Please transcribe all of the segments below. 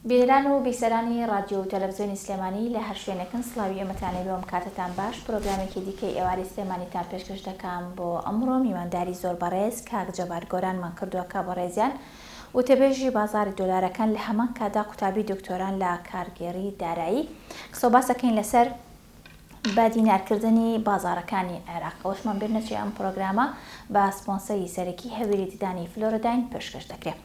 بیران و بیسەرانی رادیۆ و تەلەڤیزیۆنی سلێمانی لە هەر شوێنێکن سڵاوی ئێمەتانەی بێوم کاتتان باش. پرۆگرامێکی دیکەی ئێواری سلێمانیتان پێشکەش دەکەم بۆ ئەمڕۆ میوانداری زۆر بەڕێز کاک جەبار گۆرانمان کردووەکە بە ڕێزیان وتەبێژی بازاری دۆلارەکان لە هەمان کادا قوتابی دکتۆران لە کارگێڕی دارایی قسە باسەکەین لەسەر بادینارکردنی بازارەکانی عێراق. ئەوەشمان بیر نەچێ ئەم پرۆگرامە بە سپۆنسەری سەرەکی هەویری دیدانی فلۆرەداین پێشکەش دەکرێت.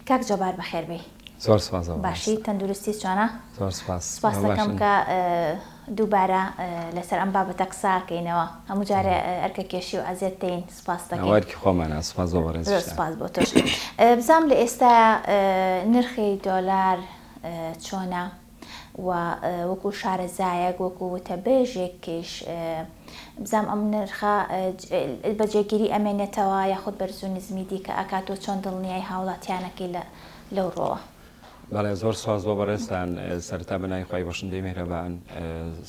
کاک جەبار بەخێربێی. زۆر سپاس. باشی تەندروستی چۆنە؟ زۆر سپاس. سپاس دەکەم کە دووبارە لەسەر ئەم بابەتە قساکەینەوە. هەموو جارێ ئەرکە کێشی و ئەزیەت دەین سپاس دەکەین. وەرکی خۆمانە. سپاس زۆر بەڕێز. سپاس بۆ تۆش. بزانم لە ئێستا نرخی دۆلار چۆنە و وەکو شارەزایەک وەکو وتەبێژێکیش بزانم ئەم نرخە بەجێگیری ئەمێنێتەوە یاخود بەرز و نزمی دیکە ئاکاتۆ چۆن دڵنیای هاوڵاتیانەکەی لەو ڕۆوە. بەڵێ زۆر سپاس بۆ بەڕێستان. سەرەتا بەناوی خۆی بەشندەی مێهرەبان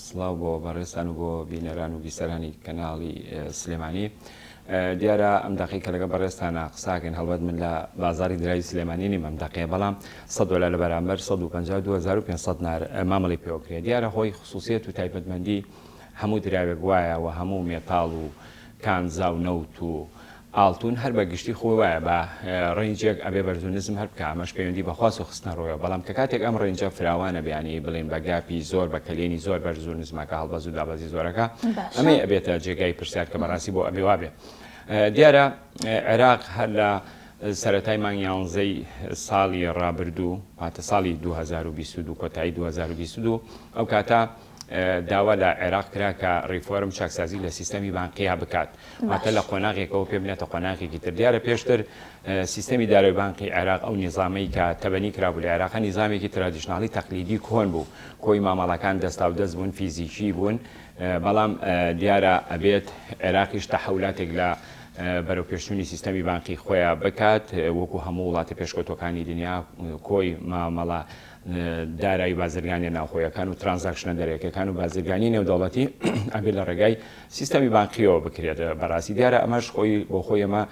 سڵاو بۆ بەڕێستان و بۆ بینەران و بیسەرانی کەناڵی سلێمانی. دیارە ئەم دەقیقە لەگە بەڕێستانە قساکەین هەڵبەت من لە بازاری درایی سلێمانی نیم ئەم دەقیقە بەڵام 100 دلار لە بەرامبەر 152,500 مامەڵی پێوەکرێت. دیارە خۆی خصوصیت و تایبەتمەندی هەموو دراوێک وایە و هەموو مێتاڵ و کانزا و نەوت و ئاڵتون هەر بە گشتی خۆی وایە بە ڕێنجێک ئەبێ بەرزونزم هەر بکە ئەمەش پەیوەندی بەخواست و خستنە ڕۆیە. بەڵام کە کاتێک ئەم ڕێنجە فراوانە بیانی بڵێن بە گاپی زۆر بە کلێنی زۆر بەرزونزمەکە هەڵبەز و دابەزی زۆرەکە ئەمەی ئەبێتە جێگای پرسیار کە بەڕاستی بۆ ئەبێ وابێ. دیارە عێراق هەر لە سەرەتای مانگ 11 ساڵی ڕابردوو هاتە ساڵی 2022 کۆتایی 2022 ئەو کاتە داوا لە عێراق کرا کە ڕیفۆرم چاکسازی لە سیستەمی بانقییا بکات واتە لە قۆناغێکەوە پێ بنێتە قۆناغێکی تر. دیارە پێشتر سیستەمی دارایی بانقی عێراق ئەو نیزامەی کە تەبەنی کرابوو لە عێراق نیزامێکی ترادیشناڵی تەقلیدی کۆن بوو کۆی مامەڵەکان دەستا و دەست بوون فیزیکی بوون. بەڵام دیارە ئەبێت عێراقیش تەحولاتێک لە بەرەوپێشتنی سیستەمی بانقی خۆیان بکات وەکو هەموو وڵاتی پێشکەوتەکانی دنیا کۆی مامەڵە دارایی بازرگانی ناوخۆیەکان و ترانزاکشنە دەرەکەەکان و بازرگانی نێودەوڵەتی ئەبێ لە ڕێگای سیستەمی بانقیەوە بکرێت. بەڕاستی دیارە ئەمەش خۆی بۆ خۆی ئەمە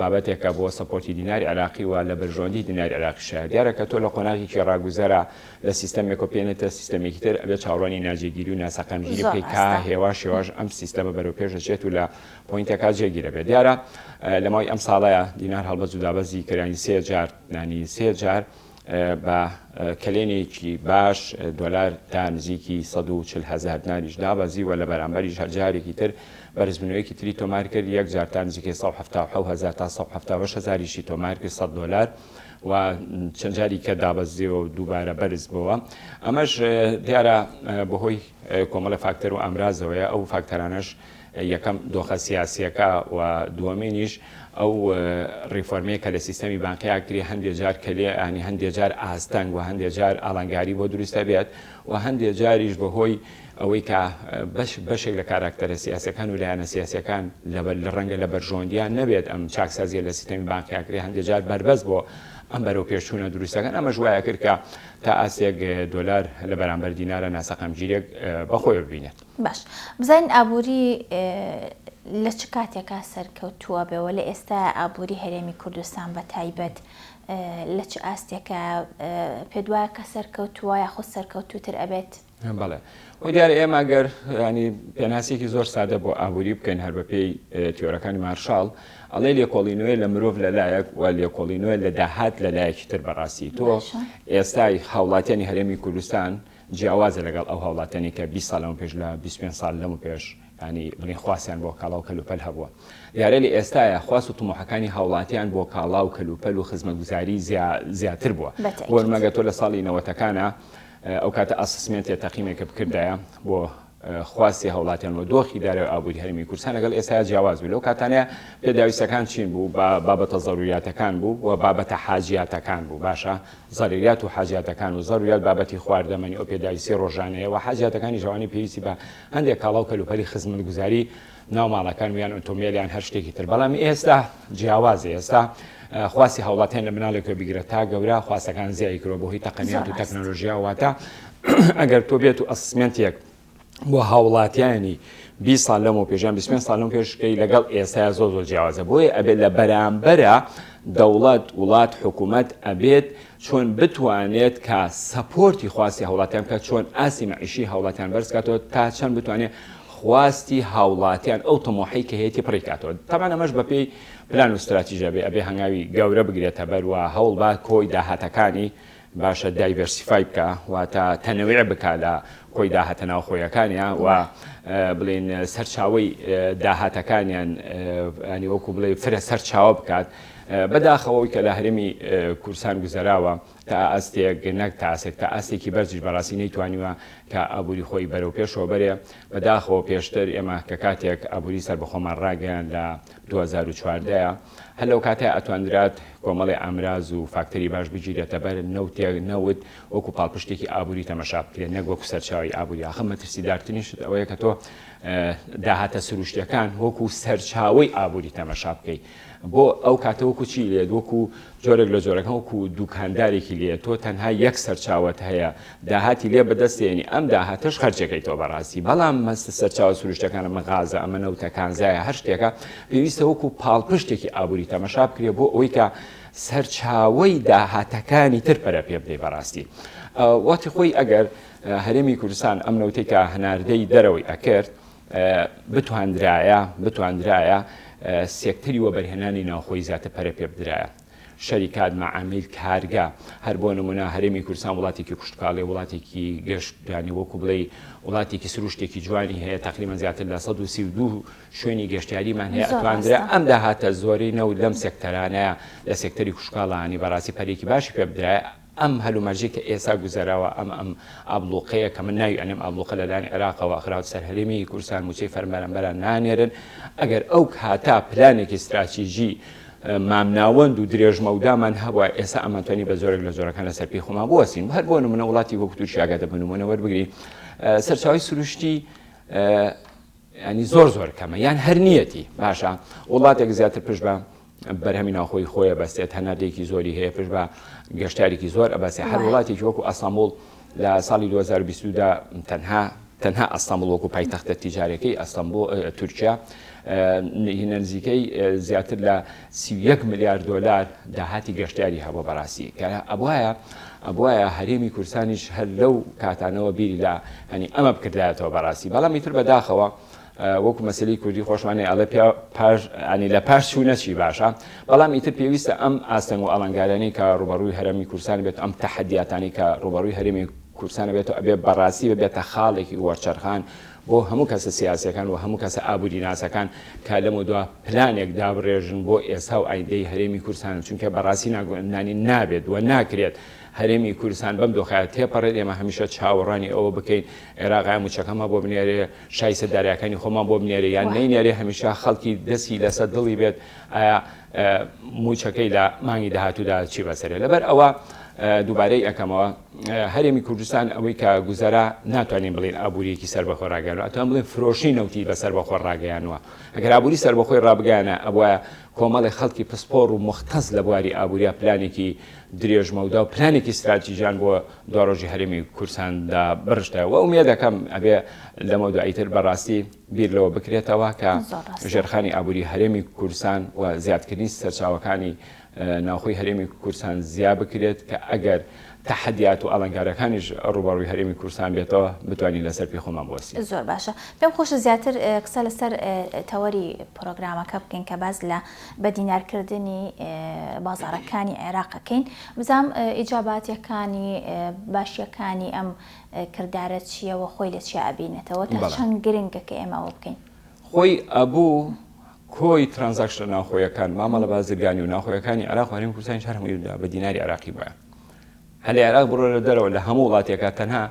بابەتێکە بۆ سەپۆرتی دیناری عێراقی و لە بەرژۆندی دیناری عێراقی شایە. دیارە کە تۆ لە قۆناغێکی ڕاگوزەرە لە سیستەمێکۆ پێێنێتە سیستەمێکی تر ئەبێت چاوەڕوانی ناجێگیری و ناسەقامگیری بکەی کا هێوا شێواش ئەم سیستەمە بەرەوپێش دەچێت و لە پۆینتەکە جێگیرە بێت. دیارە لەماوەی ئەم ساڵەیە دینار هەڵبەز و دابەزی کردنی سێ جار بە کلێنێکی باش دلار تا نزیکی 140,000 دیناریش دابەزی و لە بەرامبەریش هەرجارێکی تر بەرزبوونەوەیکی تری تۆمار کرد یەک جار تا نزیکی 177,000 تا 177,000 تۆمار کرد 100 دلار و چەند جاری کە دابەزیەوە و دووبارە بەرز بووە. ئەمەش دیارە بەهۆی کۆمەڵە فاکتەر و ئەمرازەوەیە. ئەو فاکتەرانەش یەکەم دۆخە سیاسیەکە و دووەمینیش ئەو ڕیفۆرمەیە کە لە سیستەمی بانقیا کری هەندێک جار کلێ ئانی هەندێک جار ئاستەنگ و هەندێک جار ئاڵنگاری بۆ دروستە بێت و هەندێک جاریش بەهۆی ئەوەی کە بەشێک لە کاراکتەرە سیاسەکان و لایەنە سیاسەکان لە ڕەنگە لە بەرژۆندیان نەبێت ئەم چاکسازیە لە سیستەمی بانقیا کری هەندێک جار بەربەست بۆ ئەم بەرەو پێشچوونە دروستەکان. ئەمەش وایە کرد کە تا ئاسێک دۆلار لە بەرامبەر دینارە ناسەقامگیرێک بەخۆی ببینێت. باش بزانین ئابووری لە چ کاتێکا سەرکەوتووە بێەوە لە ئێستا ئابووری هەرێمی کوردستان بە تایبەت لە چ ئاستێکە پێ وایە کە سەرکەوتووە یاخود سەرکەوتووتر ئەبێت؟ بەڵێ و دیارە ئێمە گەر ینی پێناسێکی زۆر سادە بۆ ئابووری بکەین هەر بەپێی تیۆرەکانی مارشال ئەڵێ لێکۆڵینەوەی لە مرۆڤ لەلایەک و لێکۆڵینەوەی لە داهات لەلایەکی تر بەڕاستی تۆ ئێستای هاوڵاتیانی هەرێمی کوردستان جیاوازە لەگەڵ ئەو هاوڵاتیانی کە 20 ساڵ لەمە پێش لە 25 ساڵ لەمە پێش ینی بڵین خواسیان بۆ کاڵا و کەلوپەل هەبووە. دیارە لە ئێستاە خواست و تومۆحەکانی هاوڵاتیان بۆ کاڵا و کەلوپەل و خزمەتگوزاری زیاتر بووە. وەرمەگە تۆ لە ساڵی نەوەتەکانە ئەو کاتە ئاسسمنتێ تەقیمێکە بکردایە بۆ خواستی هاوڵاتیان و دۆخی دارە ئابووری هەرێمی کوردستان لەگەڵ ئێستا جیاواز بوو. لەو کاتانەیە پێداویستەکان چین بوو بابەتە زەروریاتەکان بوو و بابەتە حاجیاتەکان بوو. باشە زەروریات و حاجیاتەکان و زەروریات بابەتی خواردەمەنی ئەو پێداویستی ڕۆژانەیە و حاجیاتەکانی جوانی پێویستی بە هەندێک کاڵا و کەلوپەلی خزمەتگوزاری ناو ماڵەکان ویان ئۆتۆمبیلیان هەر شتێکی تر. بەڵام ئێستا جیاوازە. ئێستا خواستی هاوڵاتیان لە مناڵێکەوە بیگرێت تا گەورە خواستەکان زیای کرۆ بۆ هی تەقنیات و تەکنۆلۆژیا واتە ئەگەر تۆ بێت و ئەسسمنتێک بۆ هاوڵاتیانی 20 ساڵ لەمەوە پێشیان 25 ساڵ لەم پێشکەی لەگەڵ ئێستا زۆر جیاوازە بۆیە ئەبێت لە بەرامبەرە دەوڵەت وڵات حکوومەت ئەبێت چۆن بتوانێت کە سەپۆرتی خواستی هاوڵاتیان بکات چۆن ئاسی مەعیشی هاوڵاتیان بەرزکاتەوە تا چەند بتوانێت خواستی هاوڵاتیان ئەو تەمۆحەی کە هەیەی پڕیکاتەوە تەمان ئەمەش بەپێی پلان و استراتیژە بێ ئەبێ هەنگاوی گەورە بگرێتە بەروە هەوڵ با کۆی داهاتەکانی باشە دایڤەرسیفای بکە واتە تەنەوێع بکە لە کۆی داهاتە ناوخۆیەکانیان و بڵێن سەرچاوەی داهاتەکانیان ینی وەکو بڵێ فرە سەرچاوە بکات بەداخەوەی کە لە هەرێمی کورسان گوزەراوە تا ئەستێک نەک تا ئاسێک تا ئاستێکی بەرزیش بەڕاستی نەیتوانیوە کە ئابووری خۆی بەرەو پێشەوە بەرێ بەداخەوە پێشتر ئێمە کە کاتێک ئابووری سەر بە خۆمان ڕاگەیان لە 2014 هەر لەو کاتێ ئەتوانرات کۆمەڵی ئامراز و فاکتەری باش بگیرێتە بەر نەوت وەکو پاڵپشتێکی ئابووری تەمەشا بکرێت نەک وەکو سەرچاوی ئابووری ئاخە مەترسیدارترینیشت ئەوەیە کە تۆ داهاتە سروشتەکان وەکو سەرچاوی ئابووری تەمەشا بکەیت بۆ ئەو کاتە وەکو چی لێت وەکو جۆرێک لە جۆرەکان وەکو دوکاندارێکی لێت تۆ تەنها یەک سەرچاوت هەیە داهاتی لێ بەدەستێنی ئەم داهاتش خەرجەکەیتەوە بەڕاستی بەڵام مەستە سەرچاوە سروشتەکانە مەغازە ئەمە نەوتەکانزایە هەر شتێکە پێویستە وەکو پاڵپشتێکی ئابووری تەمەشا بکرێت بۆ ئەوەی کە سەرچاوەی داهاتەکانی تر پەرە پێ بدەی بەڕاستی واتی خۆی ئەگەر هەرێمی کوردستان ئەم نەوتێکە هەناردەی دەرەوەی ئەکرد بتواندرایە سێکتری وەبەرهێنانی ناوخۆی زیاتر پەرە پێ بدرایە شەریکات مەعامیل کارگا هەر بۆ نمونە هەرێمی کوردستان وڵاتێکی کوشتکاڵی وڵاتێکی گەشتیانی وەکو بڵێ وڵاتێکی سروشتێکی جوانی هەیە تقریبا زیاتر لە 132 شوێنی گەشتیاریمان هەیە ئەتواندرا ئەم داهاتە زۆری نەوت لەم سێکتەرانەیە لە سێکتەری کوشتکاڵانی بەڕاستی پەرێکی باشی پێ بدرایە ئەم هەلومەرجێک کە ئێستا گوزەراوە ئەم ئابلوقەیە کە من ناوی ئەنێم ئابلوقە لەلایەنی عێراقەوە ئەخراوە سەر هەرێمی کوردستان موچەی فەرمانبەران نانێرن ئەگەر ئەو کاتا پلانێکی استراتیژی مامناوەند و درێژمەودامان هەبووە ئێستا ئەمانتوانی بە زۆرێک لە جۆرەکان لەسەر پێی خۆمان بوەسین هەر بۆ نمونە وڵاتی وەکو تورکیا ئاگادە بە نمونە وەربگری سەرچاوی سروشتی ینی زۆر کەمە یان هەر نیەتی باشە وڵاتێک زیاتر پشت بە بەرهەمی ناوخۆی خۆیە بەستێت هەناردێکی زۆری هەیە پشت بە گەشتارێکی زۆر ئەباسی هەر وڵاتێکی وەکو ئەستانبوڵ لە ساڵی 2022 تەنها ئەستانبوڵ وەکو پایتەختە تیجارەکەی ئەستانبوڵ تورکیا نزیکەی زیاتر لە 31 میلیارد دلار داهاتی گەشتیاری هەبوو بەڕاستی کە ئەبوایە هەرێمی کوردستانیش هەر لەو کاتانەوە بیری لە هەنی ئەمە بکردایەتەوە بەڕاستی بەڵام ئیتر بەداخەوە وەکو مەسەلەی کوردی خۆشمانێ ئەڵێ ئەنی لە پاش چوونەچی باشە بەڵام ئیتر پێویستە ئەم ئاستەنگ و ئەڵنگارانەی کە ڕوبەڕووی هەرێمی کوردستان بێت ئەم تەحەدیاتانی کە ڕوبەڕووی هەرێمی کوردستان بێت ئەبێ بەڕاستی ببێتە خاڵێکی وەرچەرخان بۆ هەموو کەسە سیاسەکان و هەموو کەسە ئابووری ناسەکان کە لەمە دووە پلانێک دابڕێژن بۆ ئێستا و ئایندەی هەرێمی کوردستان چونکە بەڕاستی نانی نابێت و ناکرێت هەرێمی کوردستان بەم دۆخایەت تێپەڕێت ئێمە هەمیشە چاوەڕانی ئەوە بکەین عێراقای موچەکەمە بۆ بنێرێ شای سەرداریەکانی خۆمان بۆ بنێرێ یان نەینێرێ هەمیشە خەڵکی دەستی لەسەر دڵی بێت ئایا موچەکەی لە مانگی داهاتوودا چی بەسەرێ لەبەر ئەوە دووبارەی ئەەکەمەوە هەرێمی کوردستان ئەوەی کە گوزەرا ناتوانین بڵێن ئابوووریەکی سەر بەخۆ ڕاگەیانەوە ئەتوان بڵێن فرۆشی نەوتی بەسەر بەخۆ ڕاگەیانەوە ئەگەر ئابووری سەر بەخۆی ڕابگەیانە ئەوە کۆمەڵی خەڵکی پسپۆڕ و مختص لە بواری ئابووریا پلانێکی درێژمەودا و پلانێکی استراتیژیان بۆ دۆڕۆژی هەرێمی کوردستاندا بڕشتەوە و ئومێ دەکەم ئەبێ لەمە دواییتر بەڕاستی بیر لەوە بکرێتەوە کە ژێرخانی ئابووری هەرێمی کوردستان و زیادکردنی سەرچاوەکانی ناوخۆی هەرێمی کوردستان زیا بکرێت کە ئەگەر تەحەدیات و ئەڵنگارەکانیش ڕوبەڕووی هەرێمی کوردستان بێتەوە بتوانین لەسەر پێی خۆمان بوەستین. زۆر باشە پێم خۆشە زیاتر قسە لەسەر تەوەری پرۆگرامەکە بکەین کە باز لە بەدینارکردنی بازاڕەکانی عێراقەکەین بزانم ئیجاباتیەکانی باشیەکانی ئەم کردارە چیەوە خۆی لە چی ئابینێتەوە تا چەند گرنگە کە ئێمە ئەوە بکەین خۆی ئەبوو کۆی ترانزاکشن ناوخۆیەکان مامەڵە بازرگانی و ناوخۆیەکانی عێراق هەرێمی کوردستان هەرهەمووی بە دیناری عێراقی بووە هەل عێراق بڕۆ لە دەرەوە لە هەموو وڵاتێکە تەنها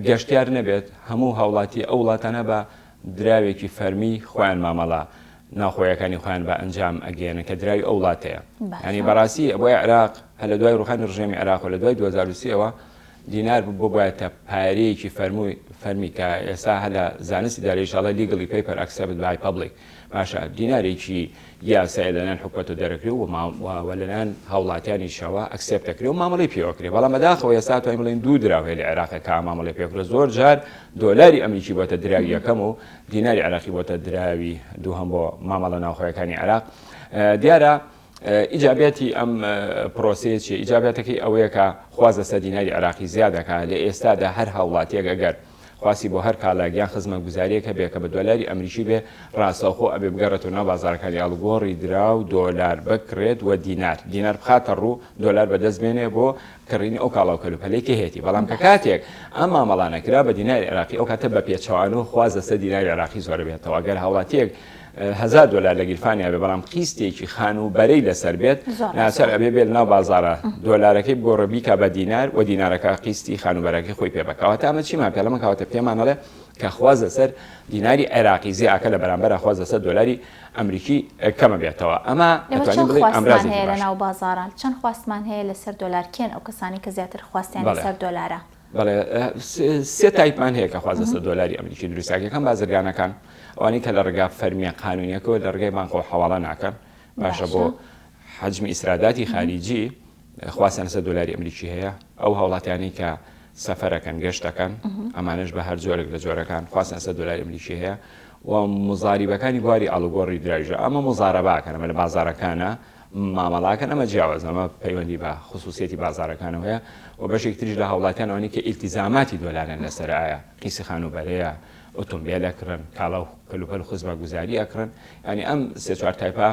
گەشتیار نەبێت هەموو هاوڵاتی ئەو وڵاتانە بە دراوێکی فەرمی خۆیان مامەڵە ناوخۆیەکانی خۆیان بە ئەنجام ئەگەێنە کە دراوی ئەو وڵاتەیە ینی بەڕاستی بۆی عێراق هە لە دوای ڕوخانی ڕژێمی عێراق و لە دوای 2023ەوە دینار ببوایەتە پارەیەکی فەرمی کە ئێستا هەلا زانستی داریشڵە لیگەڵی پێپەر ئەکسەبت بای پەبلیک باشە دینارێکی یاسای لەنان حکومەت و دەرەکری و لەنان هاوڵاتیانی شەوە ئەکسێپتەکری و مامەڵی پێوەکرێ بەڵام بەداخەوە ئێستا توانین بڵێن دوو دراوێ لە عێراقە کا مامەڵی پێکرێ زۆر جار دۆلاری ئەمریکی بۆتە دراوی یەکەم و دیناری عێراقی بۆتە دراوی دووهەم بۆ مامەڵە ناوخۆیەکانی عێراق دیارە ئیجابەتی ئەم پرۆسەیە ئیجابەتەکەی ئەوەیە کە خوازە سە دیناری عێراقی زیادەکە لە ئێستادا هەر هاوڵاتیەک ئەگەر خواسی بۆ هەر کالاگیان خزمە گوزاریەکە بێ کە بە دۆلاری ئەمریکی بێ ڕاستەوخۆ ئەبێ بگەڕێتەوە ناو بازارەکانی ئەڵگۆڕی درا و دۆلار بکرێت و دینار بخاتە ڕوو دۆلار بەدەست بێنێ بۆ کڕینی ئەو کاڵاو کەلوپەلەیەکی هێتی بەڵام کە کاتێک ئەم مامەڵانەکرا بە دیناری عێراقی ئەو کاتە بە پێچەوانەوە خوازە سە دیناری عێراقی زۆر بێتەوە گەر هاوڵاتیەک $1000 لە گیرفانیا بێ بەڵام قیستێکی خان و بەرەی لەسەر بێت ناسەر ئەبێ بێت ناو بازارە دۆلارەکەی بۆ ڕەبیکە بە دینار و دینارەکە قیستی خان و بەرەکەی خۆی پێ بکەوە تا ئەمە چیمان پێڵەمە کەواتە پێمانەڵێ کە خوازە سەر دیناری عێراقی زیاکە لە بەرامبەر خوازە سەر دۆلاری ئەمریکی کەمە بێتەوە ئەمە ئەمرازی هەیە لە ناو بازاران چەند خواستمان هەیە لەسەر دۆلار کێن ئەو کەسانی کە زیاتر خواستیان لەسەر دۆلارە بەڵێ سێ تایپمان هەیە کە خوازە سەر دۆلاری ئەمریکی دروستاکەکەم بازرگانەکان ئەوانی کە لە ڕێگا فەرمیە قانونیەکەوە لە ڕێگەی بانکۆ حەواڵە ناکەن باشە بۆ حەجمی ئیسراداتی خاریجی خواستیان لەسەر دۆلاری ئەمریکی هەیە ئەو هاوڵاتیانی کە سەفەرەکەن گەشتەکەن ئەمانش بە هەر جۆرێک لە جۆرەکان خواستیان لەسەر دۆلاری ئەمریکی هەیە و مزاریبەکانی بواری ئاڵوگۆڕی دراویژە ئەمە مزارەباکەن ئەمە لە بازارەکانە مامەڵاکەن ئەمە جیاواز ئەمە پەیوەندی بە خصوصیەتی بازارەکانەوە هەیە و بەشێک تریش لە هاوڵاتیان ئەوانی کە ئیلتیزاماتی دۆلارن لەسەرایە قیسی خانوبەرەیە ئۆتۆمبیلەکڕن کاڵە و کەلوپەل و خزمە گوزاری ئەکڕن ینی ئەم سێ چوار تایپا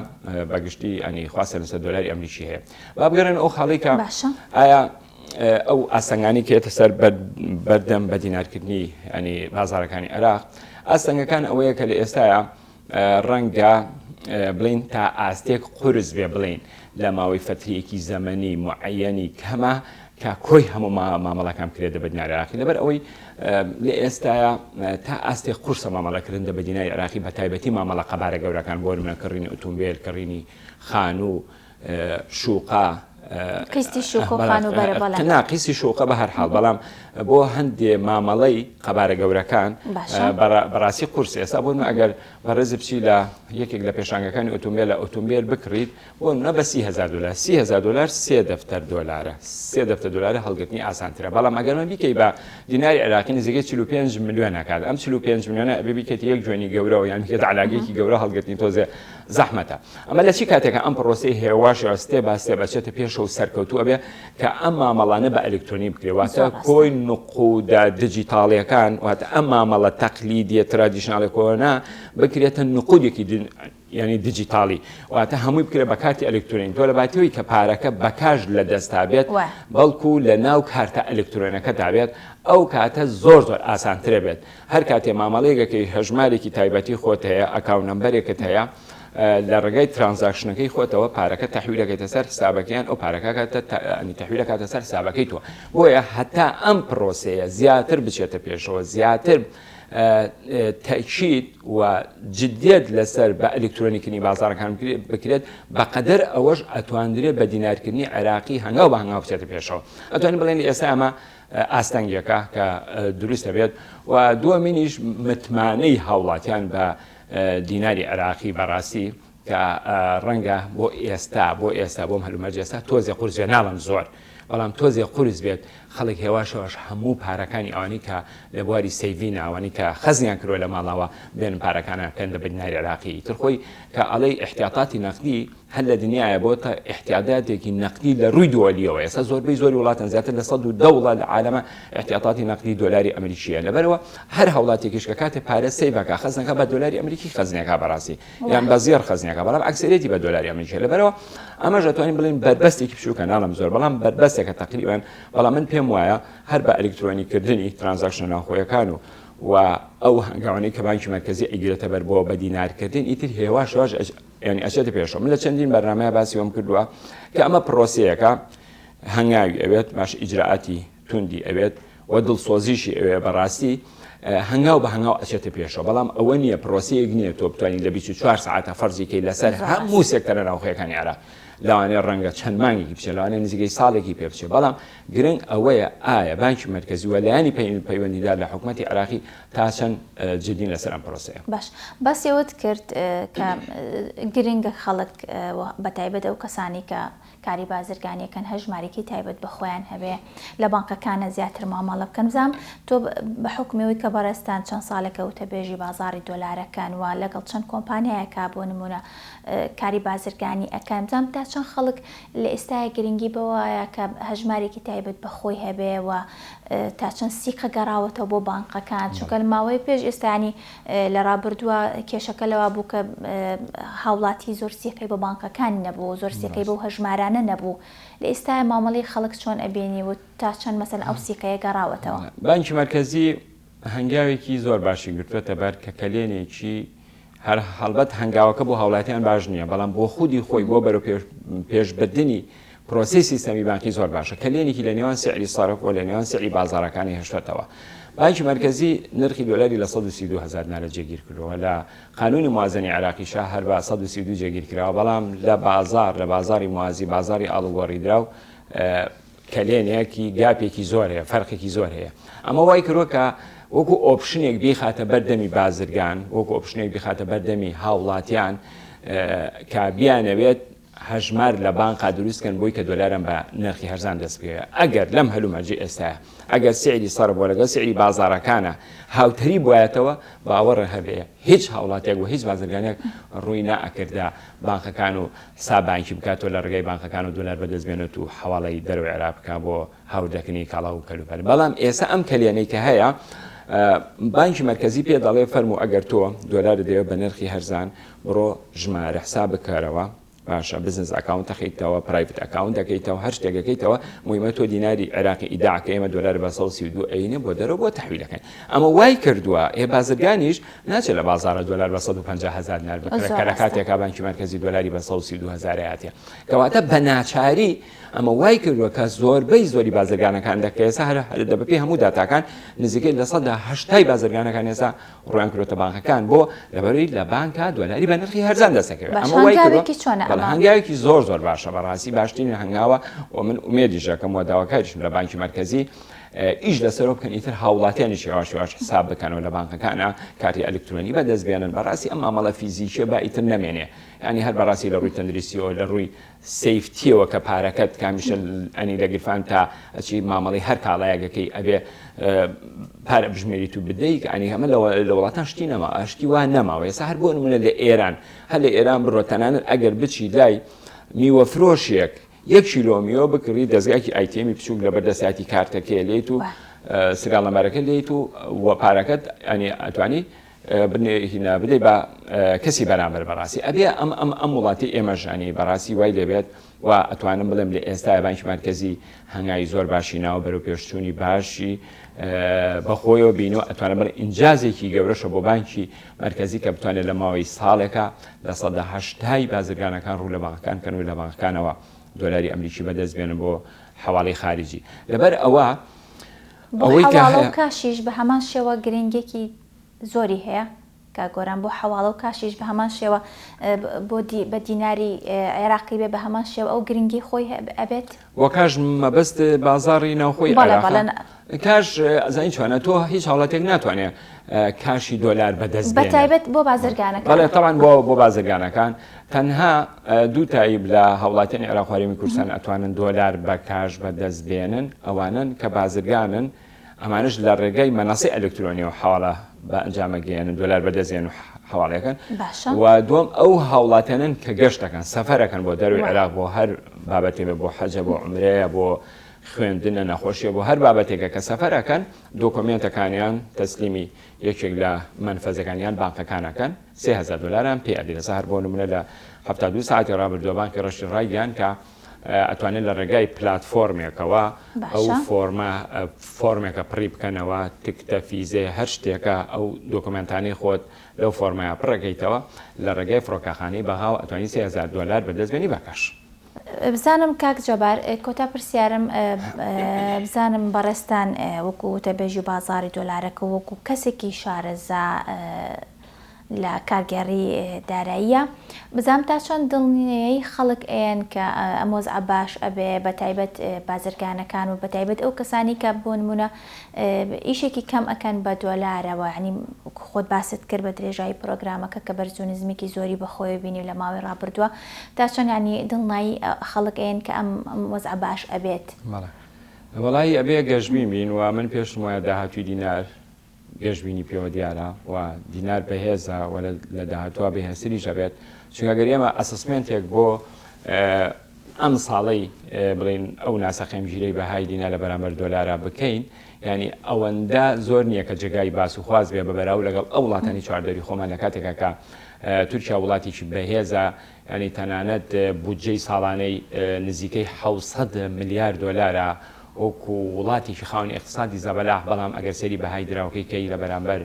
بەگشتی ئەنی خواستە لەسەر دۆلاری ئەمریکی هەیە با بگەڕێن ئەو خاڵی کە ئایا ئەو ئاسەنگانی کە ئێتە سەر بەردەم بە دینارکردنی ینی بازارەکانی عێراق ئاسەنگەکان ئەوەیە کە لە ئێستاە ڕەنگە بڵین تا ئاستێک قورس بێ بڵین لە ماوەی فترەیەکی زەمەنی معەنی کەمە کە کۆی هەموو مامەڵەکان کرێت بە دیناری عێراقی لەبەر ئەوەی لە ئێستاە تا ئاستێک قورسە مامەڵەکردن بە دیناری عێراقی بە تایبەتی مامەڵە قەبارە گەورەکان بۆ منە کڕینی ئۆتۆمبیل کڕینی خان و شوقا قیستی شوق و خانوبەرە بەڵام قیسی شوقە بە هەر حاڵ بەڵام بۆ هەندێ مامەڵەی قەبارە گەورەکان بەڕاستی قورس ئێستا بۆ ئەگەر بەڕێز بچی لە یەکێک لە پێشانگەکانی ئۆتۆمبیل بکڕیت بۆ نە بە $30,000 $30,000 سێ دەفتەر دۆلارە سێ دەفتەر دۆلارە هەڵگرتنی ئاسانترە بەڵام ئەگەرمە بیکەی بە دیناری عێراقی نزیکەی 45 میلیۆن ناکات ئەم 45 میلیۆنە ئەبێ بیکەیت یەک جوێنی گەورەوە یان بکەیت عەلاقەیەکی گەورە هەڵگرتنی تۆزێ زەحمەتە ئەمە لە چی کاتێکە ئەم پرۆسەی هێواشەوە ستێ بەچێتە پێشەوە سەرکەوتووە بێ کە ئەم مامەڵانە بە ئەلکترۆنی بکرێواتە کۆی نقودا دیجیتاڵیەکان واتە ئەم مامەڵە تەقلیدیە ترادیشناڵێکۆنا بکرێتە نقودێکی ینی دیجیتاڵی واتە هەمووی بکرێت بە کارتی ئەلکترۆنی تۆ لە باتەوەی کە پارەکە بەکاش لە دەستا بێت بەڵکو لە ناو کارتە ئەلکترۆنەکە دابێت ئەو کاتە زۆر ئاسانترە بێت هەر کاتێ مامەڵەیەکەکەی هەژمارێکی تایبەتی خۆت هەیە ئەکاون نەمبەرێکت هەیە لە ڕێگای ترانزاکشنەکەی خۆتەوە پارەکە تەحویلەکەیتە سەر حسابەکەیان ئەو پارەکە تەحویلە کاتە سەر حسابەکەیتەوە بۆیە هەتا ئەم پرۆسەیە زیاتر بچێتە پێشەوە زیاتر تەکید و جدیت لەسەر بە ئەلکترۆنیکردنی بازارەکان بکرێت بەقەدەر ئەوەش ئەتواندرێت بە دینارکردنی عێراقی هەنگاو بە هەنگاو بچێتە پێشەوە ئەتوانین بڵێن ئێستا ئەمە ئاستەنگیەکە کە دروستە بێت و دووەمینیش متمانەی هاوڵاتیان بە دیناری عێراقی بەڕاستی کە ڕەنگە بۆ ئێستا بۆم هەلومەرج ئێستا تۆزێ قورسێ ناڵم زۆر بەڵام تۆزێ قورس بێت خەڵک هێواشەوەش هەموو پارەکانی ئەوانی کە لە بواری سەیڤین ئەوانی کە خەزیان کردووە لە ماڵەوە بێن پارەکانە پێن بە دیناری عێراقی ترخۆی کە ئەڵەی احتیاطاتی نەقدی هەر لە دنیاە بۆتە احتیاطاتێکی نەقدی لە ڕووی دۆلیەوە ئێستا زۆربەی زۆری وڵاتان زیاتر لە 110 وڵات لە عالەمە احتیاطاتی نەقدی دۆلاری ئەمریکیە لەبەرەوە هەر هەوڵاتێکیش کە کاتێ پارە سەیڤەکە خەزنەکە بە دۆلاری ئەمریکی خەزنێکە بەڕاستی یان بە زێر خەزنێکە بەڵام ئەکسەرێتی بە دۆلاری ئەمریکی لەبەرەوە ئەمەش دەتوانین بڵین بربەستێکی بچووکە ناڵم زۆر بەڵام بربەستێکە تقریبا بەڵام من پێم وایە هەر بە ئەلکترۆنیکردنی ترانزاکشن ناوخۆیەکان و ئەو هەنگاوانەی کە بانکی مرکزی ئەگرێتە بەر بۆ بە دینارکردن ئیتر هێواشەوەش ینی ئەچێتە پێشەوە من لە چەندین بەرنامەیە باسی وەم کردووە کە ئەمە پرۆسەیەکە هەنگاوی ئەوێت باش ئیجراعاتی توندی ئەوێت و دڵسۆزیشی ئەوێ بەڕاستی هەنگاو بە هەنگاو ئەچێتە پێشەوە بەڵام ئەوە نییە پرۆسەیەک نییە تۆ بتوانین لە 24 ساعتە فەرزیکەی لەسەر هەموو سێکتەرە ناوخۆیەکانی عێراق لەوانەیە ڕەنگە چەند مانگێکی بچێت لەوانەیە نزیکەی ساڵێکی پێ بچێت بەڵام گرنگ ئەوەیە ئایا بانکی مرکزی و لایەنی پەیوەندیدار لە حکوومەتی عێراقی تا چەند جدین لەسەر ئەم پرۆسەیە. باش باسیەوەت کرد کە گرنگە خەڵک بەتایبەت ئەو کەسانی کە کاری بازرگانیەکەن هەژمارێکی تایبەت بە خۆیان هەبێ لە بانکەکانە زیاتر مامەڵە بکەن. بزانم تۆ بە حکومەوەی کە بەڕێستان چەند ساڵێکە وتەبێژی بازاری دۆلارەکان و لەگەڵ چەند کۆمپانیایەکە بۆ نمونە کاری بازرگانی ئەەکەن بزانم تا چەند خەڵک لە ئێستای گرنگی بەوەیە کە هەژمارێکی تایبەت بە خۆی هەبێ و تا چەند سیقە گەڕاوەتەوە بۆ بانکەکان چونکە ماوەی پێش ئێستانی لە ڕابردووە کێشەکە لەوە بوو کە هاوڵاتی زۆر سیقەی بە بانکەکان نەبوو زۆر سیقەی بەو هەژمارانە نەبوو لە ئێستای مامەڵی خەڵک چۆن ئەبێنی و تا چەند مەسەن ئەو سیقەیە گەڕاوەتەوە. بانکی مرکزی هەنگاوێکی زۆر باشی گرتوێتە بەر کە کلێنێکی هەر هەڵبەت هەنگاوەکە بۆ هاوڵاتیان باش نییە بەڵام بۆ خودی خۆی بۆ بەرەو پێشبردننی پرۆسی سیستەمی بانکی زۆر باشە کلێنێکی لە نێوان سعری سەرف و لە نێوان سعری بازاڕەکانی هێشتێتەوە. بانکی مرکزی نرخی دۆلاری لە 132,000 نارە جێگیر کردەوە لە قانونی موازنی عێراقیشا هەر بە 132 جێگیر کراوە بەڵام لە بازاری موازی بازاری ئاڵوگۆڕی دراو کلێنێکی گاپێکی زۆر هەیە فەرقێکی زۆر هەیە. ئەمە وای کردووە کە وەکو ئۆپشنێک بیخاتە بەردەمی بازرگان وەکو ئۆپشنێک بیخاتە بەردەمی هاوڵاتیان کە بیانەوێت هەژمار لە بانقا دروستکەن بۆی کە دۆلارم بە نرخی هەرزان دەست بکەوێت ئەگەر لەم هەلومەرجی ئێستاە ئەگەر سعری سەرف بۆ لەگەڵ سعری بازاڕەکانە هاوتەری بایەتەوە باوەڕە هەبێ هیچ هاوڵاتێک و هیچ بازرگانێک ڕووی نائەکردا بانکەکان و سابانکی بکاتەوە لە ڕێگەی بانکەکان و دۆلار بەدەستبێنێت و حواڵەی دەروی عێراق بکات بۆ هاوردەکردنی کاڵا و کەلوپەر. بەڵام ئێستا ئەم کلێنەی کە هەیە بانکی مرکزی پێ دەڵێ فەرموو ئەگەر تۆ دۆلار دەوێت بە نرخی هەرزان بڕۆ ژمارە حساب بکارەوە باشە بزنس ئەکاونت دەخیتەوە پرایڤت ئەکاونت دەکەیتەوە هەر شتێکەکەیتەوە مهمە تۆ دیناری عێراقی ئیداعکە ئێمە دۆلار بە 132 ئەینە بۆ دەرەوە بۆ تەحویلەکەن. ئەمە وای کردووە بازرگانیش ناچێت لە بازارە دۆلار بە 150,000 نار بکرێت لە کاتێکا بانکی مرکزی دۆلاری بە 132,000 هاتیە کەواتە بە ناچاری ئەمە وای کردووە کە زۆربەی زۆری بازرگانەکان دەکەێسا هەر دەبپی هەموو داتاکان نزیکەی لە 180 بازرگانەکان ێسا ڕویان کردوتە بانکەکان بۆ لەبەرەوەی لە بانکە دۆلاری بە نرخی هەرزان دەسەکەوێت. ئەمە وای کردووە هەنگاوێکی زۆر باشە بەڕاستی باشترین هەنگاوە و من ئومێدیژەکەم و داواکاریشم لە بانکی مرکزی ئیش لەسەرەوە بکەن ئیتر هاوڵاتیانیش یواش حساب بکەنەوە لە بانکەکانە کارتی ئەلکترۆنی بەدەستبێنن بەڕاستی ئەم مامەڵە فیزیکیە با ئیتر نەمێنێ ینی هەر بەڕاستی لە ڕووی تەندروستیەوە لە ڕووی سەیفتیەوە کە پارەکەت کامیشە ئەنی لە گرفان تا ئەچی مامەڵی هەر کاڵایەکەی ئەبێ پارە بژمێری تو بدەیت ئەنی هەمە لە وڵاتان شتی نەما ئاشتی وان نەماوە ێستا هەر بۆ نمونە لە ئێران هەر لە ئێران بڕۆ تەنانەت ئەگەر بچی لای میوە فرۆشیەک 1 کیلۆ میوە بکڕی دەستگاکی ئایتێمی بچووک لە بەردەساتی کارتەکە لێیت و سریال نەمبەرەکە لێیت و پارەکەت ئەنی ئەتوانی هینا بدەی بە کەسی بەرامبەر بەڕاستی ئەبێ ئەم وڵاتی ئێمەژانی بەڕاستی وای دەبێت و ئەتوانم بڵێم لە ئێستا بانکی مرکزی هەنگاوی زۆر باشی ناوە بەرەو پێشچوونی باشی بەخۆیەوە بینەوە ئەتوانە بڵێ ئینجازێکی گەورەشە بۆ بانکی مرکزی کە بتوانێت لە ماوەی ساڵێکە لە 180 بازرگانەکان ڕوو لە بانکەکان کەن و لە بانکەکانەوە دۆلاری ئەمریکی بەدەستبێنن بۆ حواڵەی خارجی لەبەر ئەوە ئەوەی کاشیش بە هەمان شێوە گرنگێکی زۆری هەیە کە گۆران بۆ حواڵە و کاشیش بە هەمان شێوە بە دیناری عێراقی بێ بە هەمان شێوە ئەو گرنگی خۆی ئەبێت وە کاش مەبەست بازاری ناوخۆی کاش ئەزانی چۆنە تۆ هیچ هاوڵاتێک ناتوانێت کاشی دۆلار بەدەست بەتایبەت بۆ بازرگانەکان بەڵێ تەمان بۆ بازرگانەکان تەنها دوو تایب لە هاوڵاتیانی عێراق و هەرێمی کوردستان ئەتوانن دۆلار بە کاش بەدەستبێنن ئەوانن کە بازرگانن ئەمانش لە ڕێگەی مەناسی ئەلکترۆنی و حواڵە بە ئەنجامەگەیەنن دۆلار بەدەستێن و حواڵەکەن و دووەم ئەو هاوڵاتیانن کە گەشت دەکەن سەفەرەکەن بۆ دەروی عێراق بۆ هەر بابەتێ بۆ حەجە بۆ عومرەیە بۆ خوێندنە نەخۆشیە بۆ هەر بابەتێکە کە سەفەرەکەن دۆکۆمنتەکانیان تەسلیمی یەکێک لە منفەزەکانیان بانکەکانەکەن 3000 دلاران پێ ئەدی لەسە هەر بۆ نمونە لە 72 ساعتی ڕابردووە بانکی ڕەشی ڕایگەیان کە ئەتوانێت لە ڕێگای پلاتفۆرمێکەوە ئەو فۆرمێکە پڕی بکەنەوە تکتە فیزێ هەر شتێکە ئەو دۆکۆمنتانی خۆت لەو فۆرمەیە پڕەکەیتەوە لە ڕێگای فڕۆکەخانەی بەهاو ئەتوانی 3000 دلار بەدەستبێنی بەکەش بزانم کاک جەبار کۆتا پرسیارم بزانم بەڕێستان وەکو تەبێژی بازاری دۆلارەکە وەکو کەسێکی شارەزا لە کارگەڕی داراییە بزانم تا چۆن دڵنیەی خەڵک ئێن کە ئەمۆزع باش ئەبێ بە تایبەت بازرگانەکان و بە تایبەت ئەو کەسانی کە بۆ نمونە ئیشێکی کەم ئەکەن بە دۆلارەوە ینی خۆت باست کرد بە درێژایی پرۆگرامەکە کە بەرزونزمێکی زۆری بەخۆی بینی لە ماوەی ڕابردووە تا چۆن ینی دڵنایی خەڵک ئێن کە ئەم وەزع باش ئەبێت وەڵی ئەبێ گەشتبین بین و من پێشم وایە داهاتووی دینار گەشتبینی پێوە دیارە و دینار بەهێزە و لە داهاتوە بەهێزتری ژەبێت چونکە ئێمە ئەسسمنتێک بۆ ئەم ساڵەی بڵین ئەو ناسەخێمگیرەی بەهای دینار لە بەرامبەر دۆلارە بکەین ینی ئەوەندە زۆر نییە کە جێگای باس و خواز بێ بەبەراو لەگەڵ ئەو وڵاتانی چواردەری خۆمان لە کاتێکە کە تورکیا وڵاتێکی بەهێزە ینی تەنانەت بودجەی ساڵانەی نزیکەی 700 ملیار دۆلارە وەکو وڵاتێکی خاوەنی اقتصادی زەبەلاح بەڵام ئەگەر سەری بەهای دراوەکەی کەی لە بەرامبەر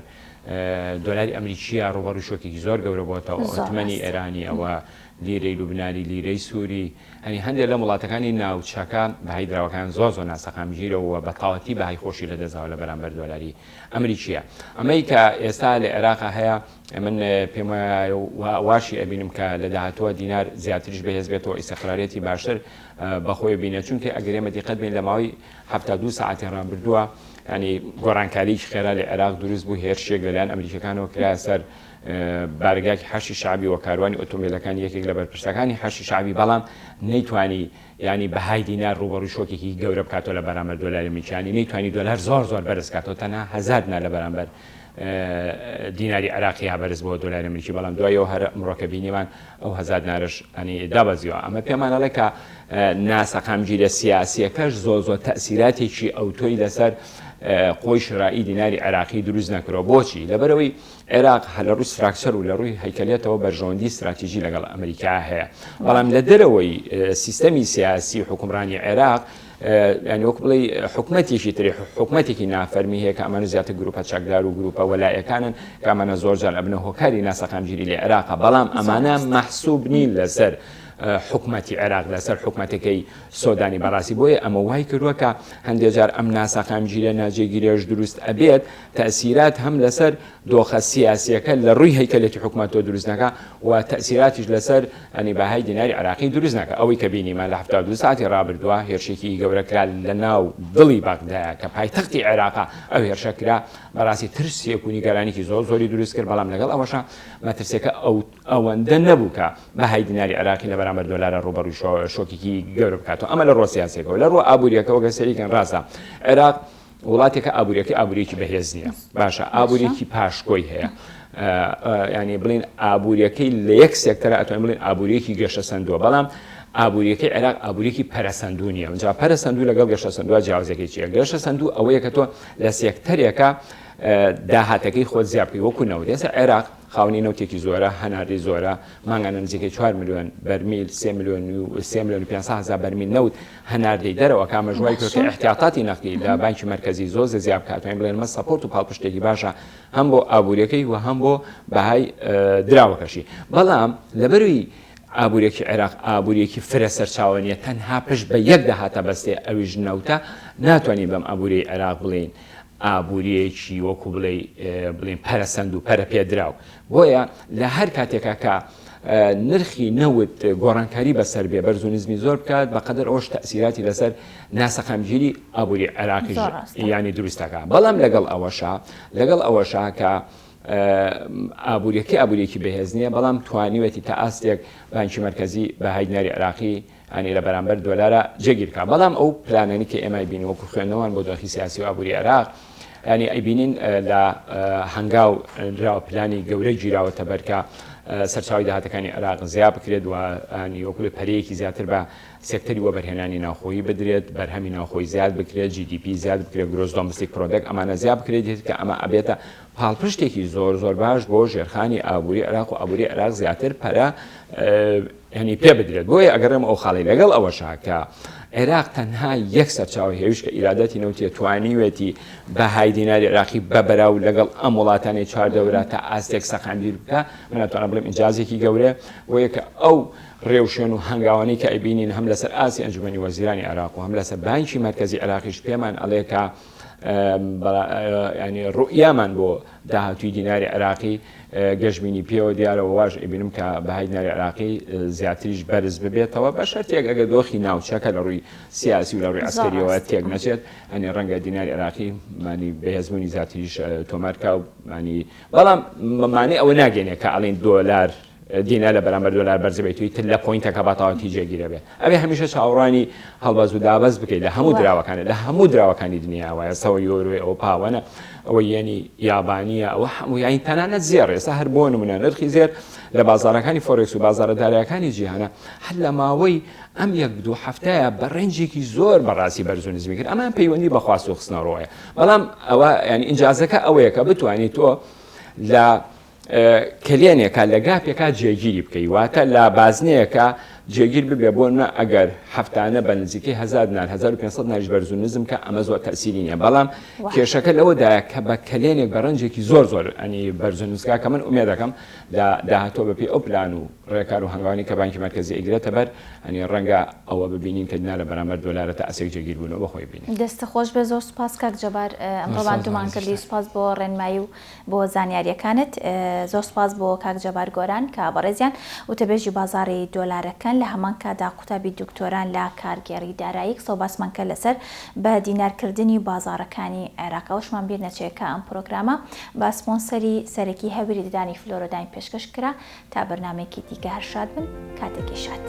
دۆلاری ئەمریکیە ڕوبەڕووی شۆکێکی زۆر گەورە بۆتەوە ئۆتمەنی ئێرانی ئەوە لیرەی لوبنانی لیرەی سووری هەنی هەندێک لە وڵاتەکانی ناوچەکە بەهای دراوەکان زۆر ناسەخامگیرەوە بە تاوەتی بەهای خۆشی لە دەزاوە لە بەرامبەر دۆلاری ئەمریکیە ئەمەی کە ئێستا لە عێراقا هەیە من پێم واشی ئەبینم کە لە داهاتوە دینار زیاتریش بەهێز بێتەوە ئیستیقراریەتی باشتر بەخۆی بینە چونکە ئەگەر ئێمە دیقەت بین لە ماوەی 72 ساعتی ڕابردووە ینی گۆڕانکاریی خێرا لە عێراق دروست بوو هێرشێک لەلایەن ئەمریکەکانەوە کرا سەر بارگاکی حەشی شعبی و کاروانی ئۆتۆمبیلەکان یەکێک لە بەرپرسەکانی حەشی شعبی بەڵام نەیتوانی ینی بەهای دینار ڕوبەڕووی شۆکێکی گەورە بکاتەوە لە بەرامبەر دۆلاری ئەمریکانی نەیتوانی دۆلار زۆر بەرز کاتەوە تەنها 1000 دینار لە بەرامبەر دیناری عراقی هابەرز بۆ دۆلاری ئەمریکی بەڵام دوایەوە هەر ئەمڕۆکە بینیمان ئەو 1000 دینارش ئەنی دابەزیەوە ئەمە پێمانەڵێ کە ناسەقامگیرە سیاسیەکەش زۆر تەئسیراتێکی ئەوتۆی لەسەر قۆی شرایی دیناری عراقی دروست نەکرەوە بۆچی لەبەرەوەی عێراق لە ڕووی ستراکچەر و لە ڕووی هەیکەلێتەوە بەرژەوەندی استراتیژی لەگەڵ ئەمریکا هەیە بەڵام لە دەرەوەی سیستەمی سیاسی حکومڕانی عێراق ینی وەک بڵێ حکومەتێکی تری حکومەتێکی نافەرمی هەیە کە ئەمانە زیاتر گروپە چەکدار و گروپە وەلایەکانن کە ئەمانە زۆرجار ئەبنە هۆکاری ناسەقامگیری لە عێراقا بەڵام ئەمانە مەحسوب نین لەسەر حکومەتی عێراق لەسەر حکومەتەکەی سۆدانی بەڕاستی بۆیە ئەمە وای کردووە کە هەندێک جار ئەم ناسەقامگیرە ناجێگیریش دروست ئەبێت تەئسیرات هەم لەسەر دۆخە سیاسیەکە لە ڕووی هەیکەلێتی حکومەتەوە دروست نەکە و تەئسیراتیش لەسەر ئەنی بەهای دیناری عراقی دروست نەکە ئەوەی کە بینیمان لە 72 ساعتی ڕابردووە هێرشێکی گەورەکرا لە ناو دڵی بەغدایە کە پایتەختی عێراقا ئەو هێرشەکرا بەڕاستی ترسێک و نیگەرانێکی زۆری دروست کرد بەڵام لەگەڵ ئەوەشە مەترسێکە ئەوەندە نەبوو کە بەهای دیناری عراقی لە بەرامبەر دۆلارە ڕوبەڕووی شۆکێکی گەورە بکاتەوە ئەمە لە ڕۆ سیاسیەکەەوە لە ڕۆ ئابوووریەکەەوە گەسەریکەن ڕاستە عێراق وڵاتێکە ئابوووریەکی بەهێز نییە باشە ئابوووریەکی پاشکۆی هەیە ینی بڵین ئابوووریەکەی لە یەک سێکتەرە ئەتوانین بڵین ئابوووریەکی گەشتە سندووە بەڵام ئابوووریەکەی عێراق ئابوووریەکی پەرەسەندوو نییە جا پەرەسەندوو لەگەڵ گەشتە سندووە جیاوازەکەی چیە گەشتە سندوو ئەوەیە کە تۆ لە سێکتەرێکە داهاتەکەی خۆت زیابکەی وەکو نەوت ئێستا عێراق خاوەنی نەوتێکی زۆرە هەناردی زۆرە مانگانە نزیکەی 4 میلیۆن بەرمیل 3 میلیۆن 500 بەرمیل نەوت هەناردەی دەرەوە کامەژوای کرد کە احتیاطاتی نەقدی لە بانکی مرکزی زۆر زیاب کاتوانین بڵێن مە سەپۆرت و پاڵپشتێکی باشە هەم بۆ ئابوووریەکەی و هەم بۆ بەهای دراوەکەشی بەڵام لەبەروی ئابوووریەکی عێراق ئابوووریەکی فرە سەرچاوە نیە تەنها پشت بە یەک داهاتە بەستێ ئەویش نەوتە ناتوانین بەم ئابووری عێراق بڵین ئابوووریەکی وەکو بڵین پەرەسەند و پەرە پێدراو بۆیە لە هەر کاتێکە کە نرخی نەوت گۆڕانکاری بەسەر بێ بەرزونیزمی زۆر بکات بەقەدر ئەوش تەئسیراتی لەسەر ناسەقامگیری ئابووری عێراقیش ینی دروستەکە بەڵام لەگەڵ ئەوەشا کە ئابوووریەکی بەهێز نییە بەڵام توانیوێتی تا ئاستێک بانکی مرکزی بەهای دیناری عێراقی ئەنی لە بەرامبەر دۆلارە جێگیرکە بەڵام ئەو پلانانی کە ئێمە بینی وەکو خوێندنەوەن بۆ دۆخی سیاسی و ئابووری عێراق ینی ئەیبینین لە هەنگاو راوە پلانی گەورەی گیراوەتە بەرکە سەرچاوی داهاتەکانی عێراق زیاد بکرێت و وەکو پەرەیەکی زیاتر بە سێکتەری وەبەرهێنانی ناوخۆیی بدرێت بەرهەمی ناوخۆی زیاد بکرێت GDP زیاد بکرێت گرۆس دۆمستیک پرۆدەکت ئەمانە زیاد بکرێت کە ئەمە ئەبێتە پاڵپشتێکی زۆر باش بۆ ژێرخانی ئابووری عێراق و ئابووری عێراق زیاتر پەرە هەنی پێ بدرێت بۆیە ئەگەرم ئەو خاڵی لەگەڵ ئەوەشا کە عێراق تەنها یەک سەرچاوی هێویش کە ئیرادەتی نەوتیە توانیوێتی بەهای دیناری عێراقی بەبەراو لەگەڵ ئەم وڵاتانی چواردەورە تا ئاستێک سەقاندیر بکە، من ناتوانم بڵێم ئینجازێکی گەورەیە وەیە کە ئەو ڕێوشێن و هەنگاوانەی کە ئەبینین هەم لەسەر ئاسی ئەنجومەنی وەزیرانی عێراق و هەم لەسەر بانکی مرکزی عێراقیش پێمان ئەڵێ کە ینی ڕوئیامان بۆ داهاتووی دیناری عێراقی گەشتبینی پێوە دیارەوە واژ ئەبینم کە بەهای دیناری عێراقی زیاتریش بەرز ببێتەوە بە شەرتێک ئەگەر دۆخی ناوچەکە لە ڕووی سیاسی و لە ڕووی عەسکەریەوە تێک نەچێت ئەنی ڕەنگە دیناری عێراقی مانی بەهێزبوونی زیاتریش تۆمارکە و مانی بەڵام مانای ئەوە ناگەێنێ کە ئەڵێن دۆلار دینار لە بەرامبەر دۆلار بەرز بێتوی تر لە پۆینتەکە بەتاوەتی جێگیرە بێت ئەبێ هەمیشە چاوەڕوانی هەڵبەز و دابەز بکەیت لە هەموو دراوەکانە لە هەموو دراوەکانی دنیا وایە سەوە یۆروێ ئەو پاوەنە ئەوە یەنی یابانیە ئەوە هەموو یانی تەنانەت زێڕ ئێستا هەر بۆ نمونە نرخی زێر لە بازاڕەکانی فۆرێکس و بازاڕە دارایەکانی جیهانە هەر لە ماوەی ئەم یەک دوو هەفتەیە بە ڕێنجێکی زۆر بەڕاستی بەرز و نزمی کرد ئەمان پەیوەندی بە خواست و خستنەڕۆیە بەڵام ئەوە ینی ئینجازەکە ئەوەیە کە بتوانیت تۆ لە کلێنێکە لە گاپێکا جێگیری بکەی واتە لە بازنەیەکە جێگیر ببێ بۆ نە ئەگەر هەفتانە بە نزیکەی 1500 ناریش بەرز و نزم کە ئەمە زۆر تەسیری نییە بەڵام کێشەکە لەوەدایە کە بە کلێنێک بە ڕەنجێکی زۆر ئەنی بەرز و نزگا کە من ئومێ دەکەم داهاتۆ بەپی ئەو پلان و ڕێکار و هەنگاوانی کە بانکی مرکزی ئەگرێتە بەر ئەنی ڕەنگە ئەوە ببینین کە دینا لە بەرامبەر دۆلارە تا ئەسێک جێگیر بوونەوە بەخۆی بینین. دەستە خۆش بێ زۆر سوپاس کاک جەبار ئەمڕۆمان دوومان کردی سوپاس بۆ ڕێنمایی و بۆ زانیاریەکانت زۆر سوپاس بۆ کاک جەبار گۆران کە بەڕێزیان وتەبێژی بازاڕی دۆلارەکان لە هەمان کادا قوتابی دکتۆران لە کارگێڕی دارایی قسە و باسمان کرد لەسەر بە دینارکردنی بازاڕەکانی عێراقەوەشمان بیر نەچێت کە ئەم پرۆگرامە بە سپۆنسەری سەرەکی هەوری ددانی فلۆرۆداین پێشکەش کرا تا بەرنامەیەکی دیکە هەر شاد بن کاتێکی شاد.